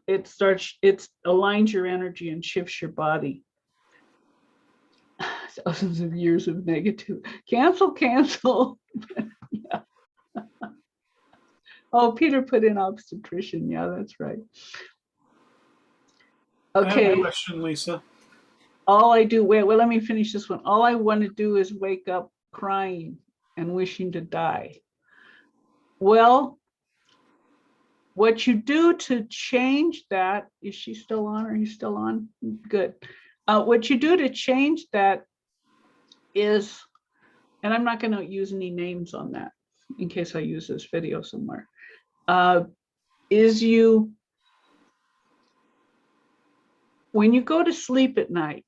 aligns your energy and shifts your body. Thousands of years of negative. Cancel. Yeah. Oh, Peter put in obstetrician. Yeah, that's right. I have a Okay. question, Lisa. All I do, wait, well, let me finish this one. All I want to do is wake up crying and wishing to die. Well, what you do to change that, is she still on? Are you still on? Good. What you do to change that is, and I'm not going to use any names on that in case I use this video somewhere, is when you go to sleep at night,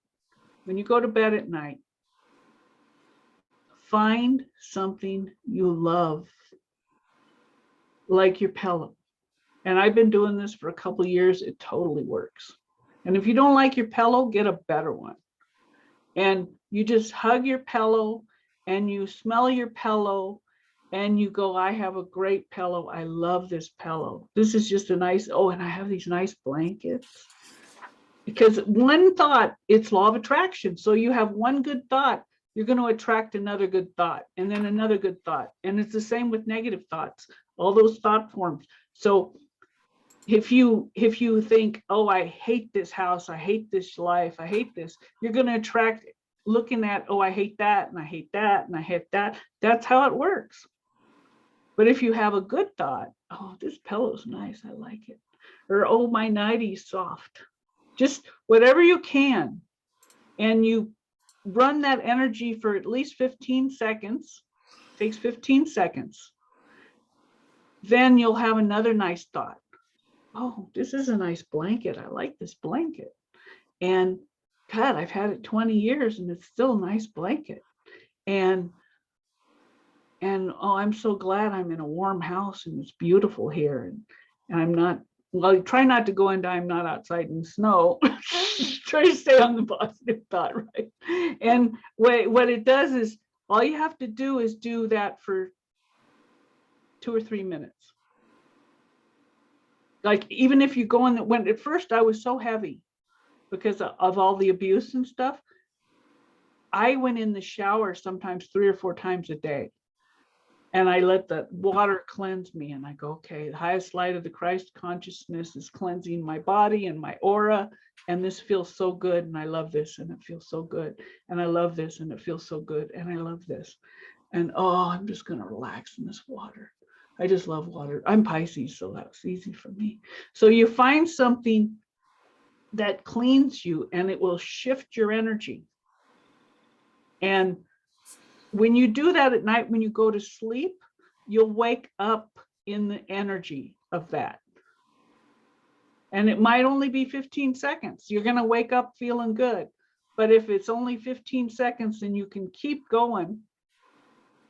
when you go to bed at night, find something you love, like your pillow. And I've been doing this for a couple of years. It totally works. And if you don't like your pillow, get a better one. And you just hug your pillow and you smell your pillow and you go, I have a great pillow. I love this pillow. This is just a nice, oh, and I have these nice blankets. Because one thought, it's law of attraction. So you have one good thought, you're going to attract another good thought and then another good thought. And it's the same with negative thoughts, all those thought forms. So if you think, oh, I hate this house, I hate this life, I hate this, you're going to attract looking at, oh, I hate that, and I hate that, and I hate that. That's how it works. But if you have a good thought, oh, this pillow's nice, I like it. Or, oh, my nighty's soft. Just whatever you can. And you run that energy for at least 15 seconds. It takes 15 seconds. Then you'll have another nice thought. Oh, this is a nice blanket. I like this blanket. And God, I've had it 20 years and it's still a nice blanket. And oh, I'm so glad I'm in a warm house and it's beautiful here. And I'm not, well, try not to go into I'm not outside in snow. Try to stay on the positive thought, right? And what it does is all you have to do is do that for 2 or 3 minutes. Like, even if you go in, when at first I was so heavy because of all the abuse and stuff, I went in the shower sometimes 3 or 4 times a day. And I let the water cleanse me. And I go, okay, the highest light of the Christ consciousness is cleansing my body and my aura. And this feels so good. And I love this. And it feels so good. And I love this. And it feels so good. And I love this. And oh, I'm just going to relax in this water. I just love water. I'm Pisces, so that's easy for me. So you find something that cleans you and it will shift your energy. And when you do that at night, when you go to sleep, you'll wake up in the energy of that. And it might only be 15 seconds. You're going to wake up feeling good. But if it's only 15 seconds and you can keep going,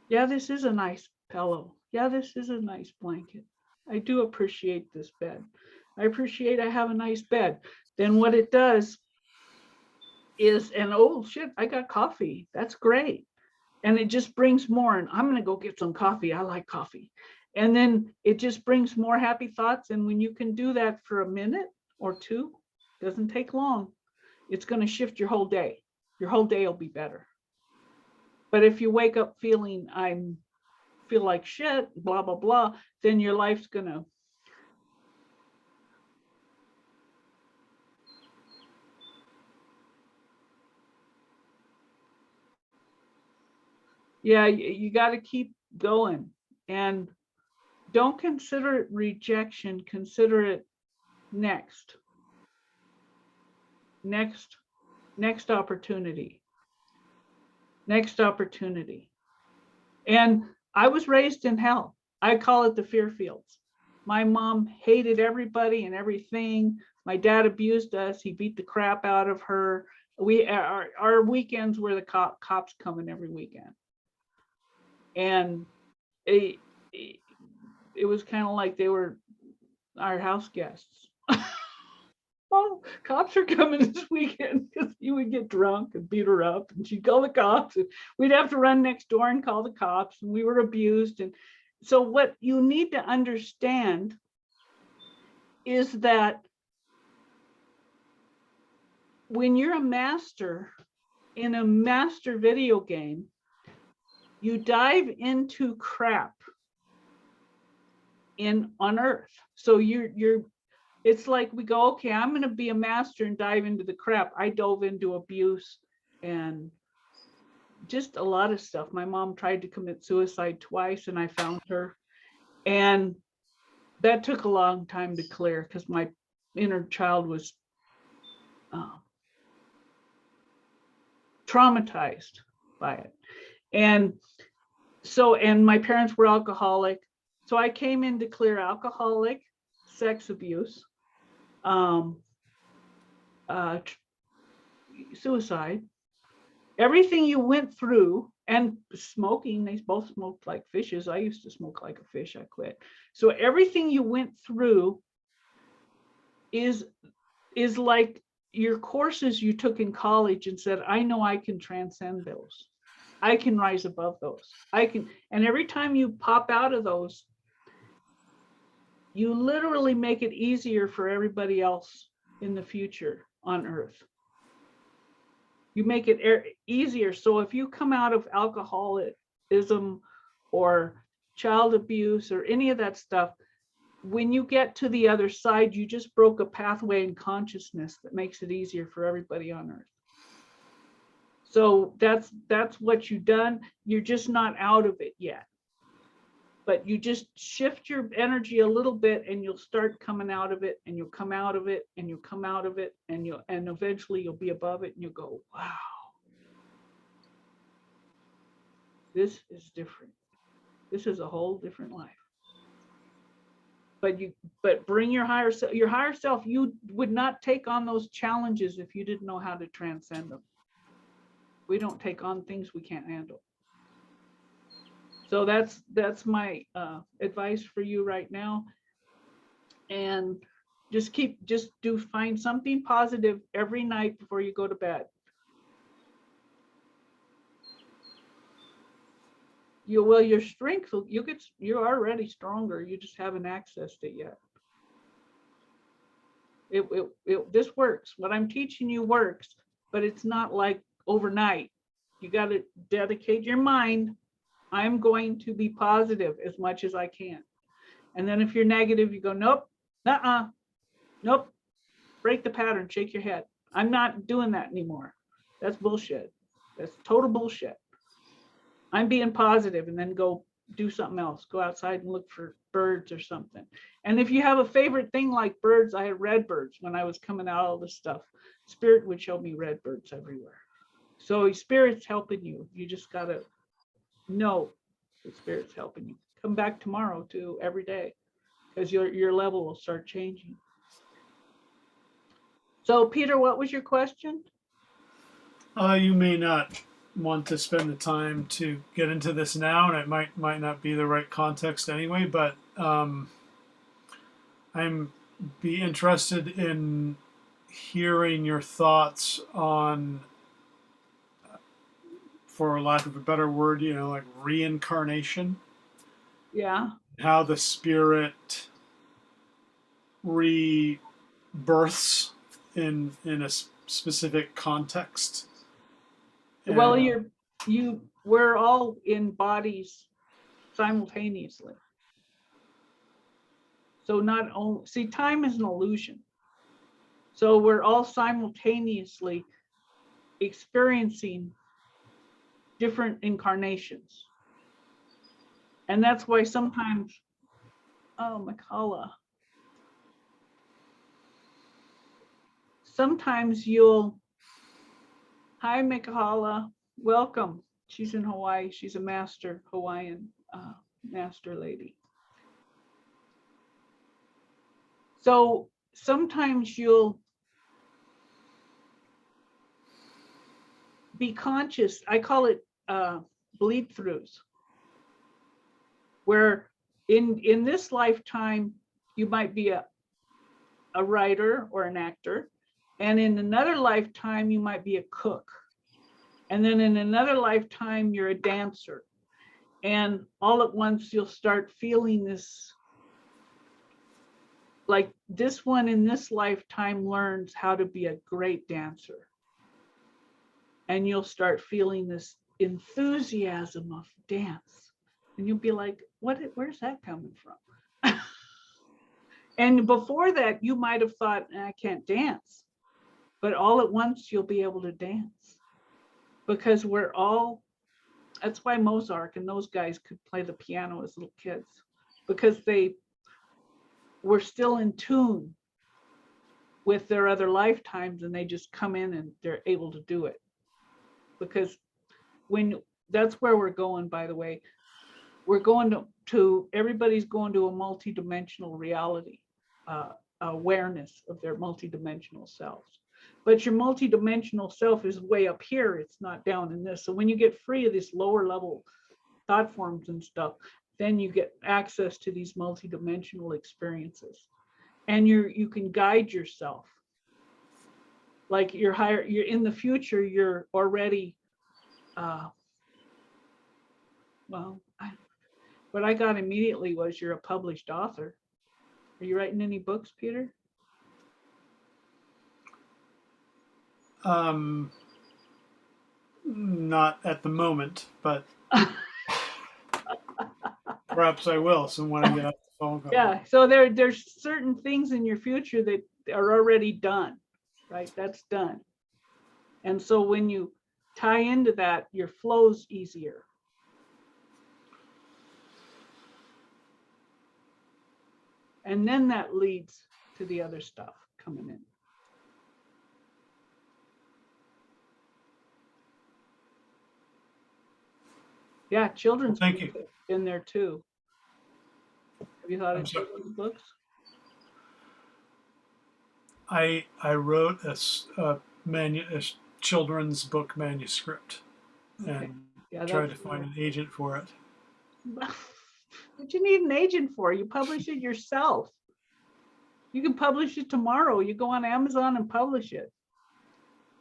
yeah, this is a nice pillow. Yeah, this is a nice blanket. I do appreciate this bed. I appreciate I have a nice bed. Then what it does is, and oh shit, I got coffee. That's great. And it just brings more, and I'm going to go get some coffee. I like coffee. And then it just brings more happy thoughts. And when you can do that for a minute or two, doesn't take long, it's going to shift your whole day. Your whole day will be better. But if you wake up feeling feel like shit, blah, blah, blah, then your life's going to. Yeah, you got to keep going. And don't consider it rejection, consider it next opportunity, next opportunity. And I was raised in hell. I call it the fear fields. My mom hated everybody and everything. My dad abused us. He beat the crap out of her. Our weekends were the cops coming every weekend. And it was kind of like they were our house guests. Oh, cops are coming this weekend, because you would get drunk and beat her up, and she'd call the cops, and we'd have to run next door and call the cops, and we were abused. And so what you need to understand is that when you're a master in a master video game, you dive into crap on Earth. So it's like we go, okay, I'm going to be a master and dive into the crap. I dove into abuse and just a lot of stuff. My mom tried to commit suicide twice, and I found her. And that took a long time to clear, because my inner child was traumatized by it. And so, and my parents were alcoholic. So I came in to clear alcoholic, sex abuse, suicide, everything you went through, and smoking. They both smoked like fishes. I used to smoke like a fish. I quit. So everything you went through is like your courses you took in college and said, I know I can transcend those. I can rise above those. I can. And every time you pop out of those, you literally make it easier for everybody else in the future on Earth. You make it easier. So if you come out of alcoholism or child abuse or any of that stuff, when you get to the other side, you just broke a pathway in consciousness that makes it easier for everybody on Earth. So that's what you've done. You're just not out of it yet. But you just shift your energy a little bit, and you'll start coming out of it, and you'll come out of it, and you'll come out of it, and eventually you'll be above it, and you'll go, wow, this is different. This is a whole different life. But bring your higher self. Your higher self, you would not take on those challenges if you didn't know how to transcend them. We don't take on things we can't handle. So that's my advice for you right now. And find something positive every night before you go to bed. Your strength, you're already stronger. You just haven't accessed it yet. This works. What I'm teaching you works, but it's not like overnight. You got to dedicate your mind. I'm going to be positive as much as I can. And then if you're negative, you go, nope, nope, break the pattern, shake your head. I'm not doing that anymore. That's bullshit. That's total bullshit. I'm being positive, and then go do something else. Go outside and look for birds or something. And if you have a favorite thing like birds, I had red birds when I was coming out all this stuff. Spirit would show me red birds everywhere. So Spirit's helping you. You just got to know the Spirit's helping you. Come back tomorrow too, every day, because your level will start changing. So Peter, what was your question? You may not want to spend the time to get into this now, and it might not be the right context anyway, but I'm be interested in hearing your thoughts on, for lack of a better word, like reincarnation. Yeah. How the spirit rebirths in a specific context. Well, we're all in bodies simultaneously. So not only, see, time is an illusion. So we're all simultaneously experiencing different incarnations. And that's why sometimes Oh, Makala. Sometimes hi, Makala, welcome. She's in Hawaii. She's a master Hawaiian master lady. So sometimes you'll be conscious. I call it bleed throughs, where in this lifetime, you might be a writer or an actor. And in another lifetime, you might be a cook. And then in another lifetime, you're a dancer. And all at once, you'll start feeling this, like this one in this lifetime learns how to be a great dancer. And you'll start feeling this enthusiasm of dance. And you'll be like, where's that coming from? And before that, you might have thought, I can't dance. But all at once, you'll be able to dance. Because that's why Mozart and those guys could play the piano as little kids. Because they were still in tune with their other lifetimes, and they just come in and they're able to do it. Because that's where we're going, by the way. We're going to everybody's going to a multidimensional reality, awareness of their multidimensional selves. But your multidimensional self is way up here. It's not down in this. So when you get free of this lower level thought forms and stuff, then you get access to these multidimensional experiences. And you can guide yourself. Like you're in the future, you're already, what I got immediately was you're a published author. Are you writing any books, Peter? Not at the moment, but perhaps I will. So when I get off the phone call. Yeah. So there's certain things in your future that are already done, right? That's done. And so when you tie into that, your flow's easier. And then that leads to the other stuff coming in. Yeah, children's Thank you. books in there too. Have you thought I'm of sorry. children's books? I wrote a children's book manuscript Okay. and Yeah, tried to that's find an agent for it. what you need an agent for. You publish it yourself. You can publish it tomorrow. You go on Amazon and publish it.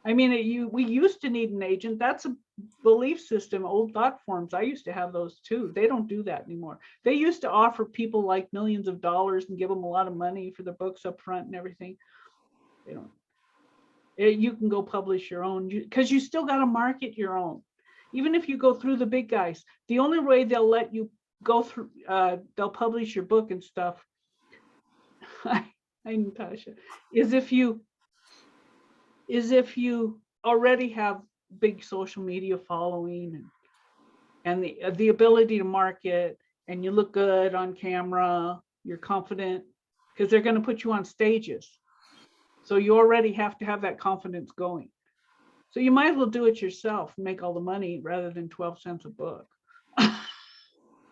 I mean, we used to need an agent. That's a belief system, old thought forms. I used to have those too. They don't do that anymore. They used to offer people like millions of dollars and give them a lot of money for their books up front and everything. They don't. You can go publish your own, because you still got to market your own. Even if you go through the big guys, the only way they'll let you go through, they'll publish your book and stuff. Hi, Natasha. Is if you already have big social media following and the ability to market, and you look good on camera, you're confident, because they're going to put you on stages. So you already have to have that confidence going. So you might as well do it yourself and make all the money rather than 12 cents a book.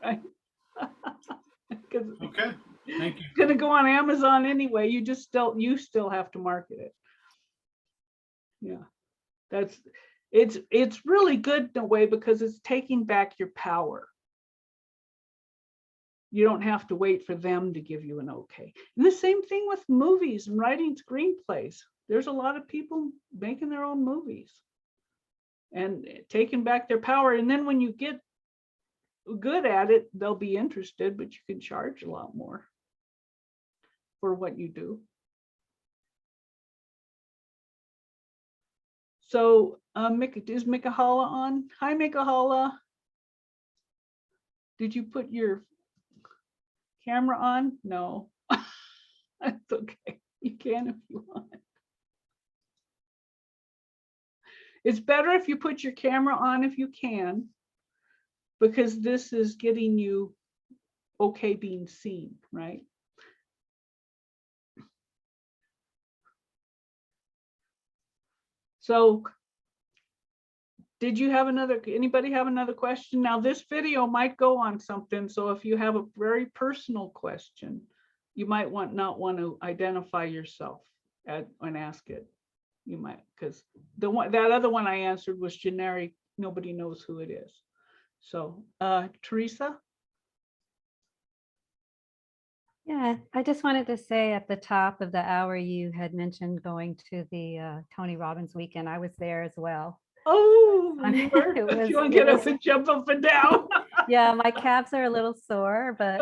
Right? Okay, thank you. It's going to go on Amazon anyway. You still have to market it. Yeah, it's really good in a way because it's taking back your power. You don't have to wait for them to give you an okay. And the same thing with movies and writing screenplays. There's a lot of people making their own movies and taking back their power. And then when you get good at it, they'll be interested, but you can charge a lot more for what you do. So is Mikahala on? Hi, Mikahala. Did you put your camera on? No. That's okay. You can if you want. It's better if you put your camera on if you can, because this is getting you okay being seen, right? So did you have anybody have another question? Now this video might go on something, so if you have a very personal question, you might not want to identify yourself and ask it. You might, because that other one I answered was generic. Nobody knows who it is. So Teresa? Yeah, I just wanted to say at the top of the hour, you had mentioned going to the Tony Robbins weekend. I was there as well. Oh, you were? It You want was- to get it up was- and jump up and down? Yeah, my calves are a little sore, but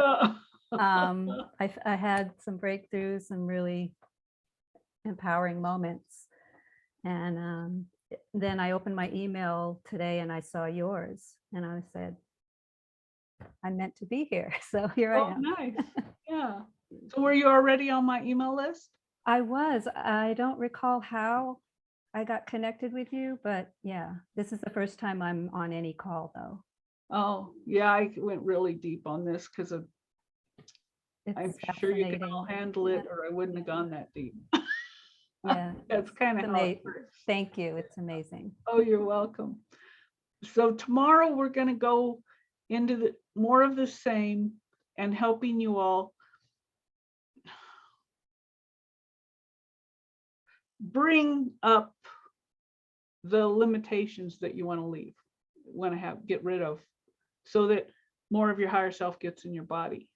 Uh, I had some breakthroughs, some really empowering moments. And then I opened my email today and I saw yours and I said, I'm meant to be here. So here I Oh, am. nice. Yeah. So were you already on my email list? I don't recall how I got connected with you, but yeah, this is the first time I'm on any call though. Oh, yeah, I went really deep on this because It's I'm sure you can fascinating. all handle it, or I wouldn't have gone that deep. Yeah, That's kind of it's how it amazing. works. Thank you. It's amazing. Oh, you're welcome. So tomorrow we're going to go into the more of the same and helping you all bring up the limitations that you want to leave, want to get rid of, so that more of your higher self gets in your body.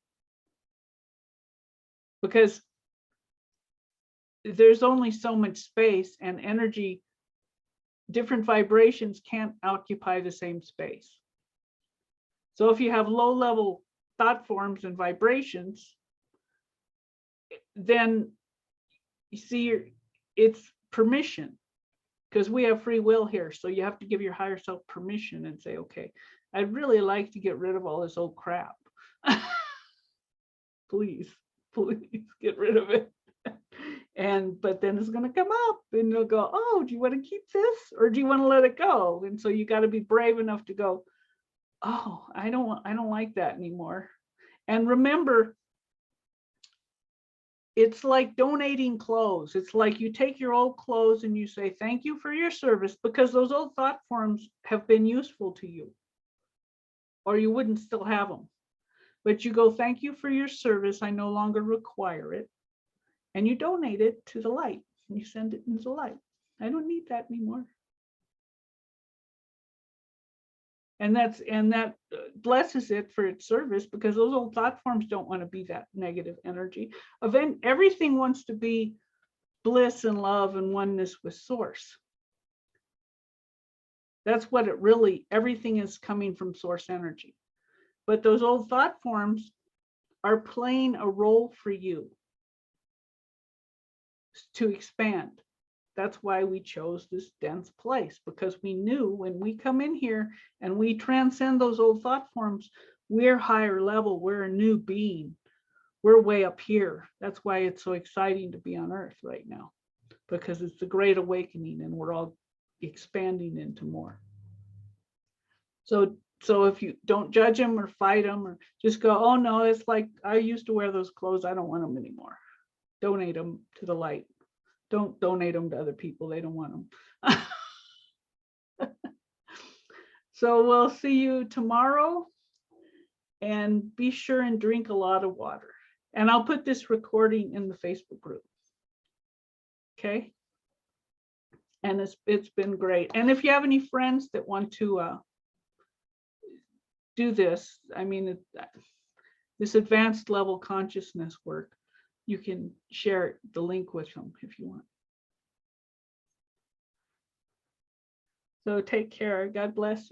Because there's only so much space and energy, different vibrations can't occupy the same space. So if you have low level thought forms and vibrations, then you see it's permission, because we have free will here. So you have to give your higher self permission and say, okay, I'd really like to get rid of all this old crap. Please get rid of it. But then it's going to come up and you'll go, oh, do you want to keep this or do you want to let it go? And so you got to be brave enough to go, oh, I don't like that anymore. And remember, it's like donating clothes. It's like you take your old clothes and you say, thank you for your service, because those old thought forms have been useful to you, or you wouldn't still have them. But you go, thank you for your service. I no longer require it. And you donate it to the light. And you send it into the light. I don't need that anymore. And that blesses it for its service, because those old thought forms don't want to be that negative energy. Everything wants to be bliss and love and oneness with source. That's what everything is coming from source energy. But those old thought forms are playing a role for you to expand. That's why we chose this dense place, because we knew when we come in here and we transcend those old thought forms, we're higher level, we're a new being, we're way up here. That's why it's so exciting to be on Earth right now, because it's the great awakening and we're all expanding into more. So if you don't judge them or fight them, or just go, oh no, it's like I used to wear those clothes, I don't want them anymore. Donate them to the light. Don't donate them to other people. They don't want them. So we'll see you tomorrow, and be sure and drink a lot of water. And I'll put this recording in the Facebook group. Okay. And it's been great. And if you have any friends that want to do this, I mean, this advanced level consciousness work, you can share the link with them if you want. So take care. God bless you.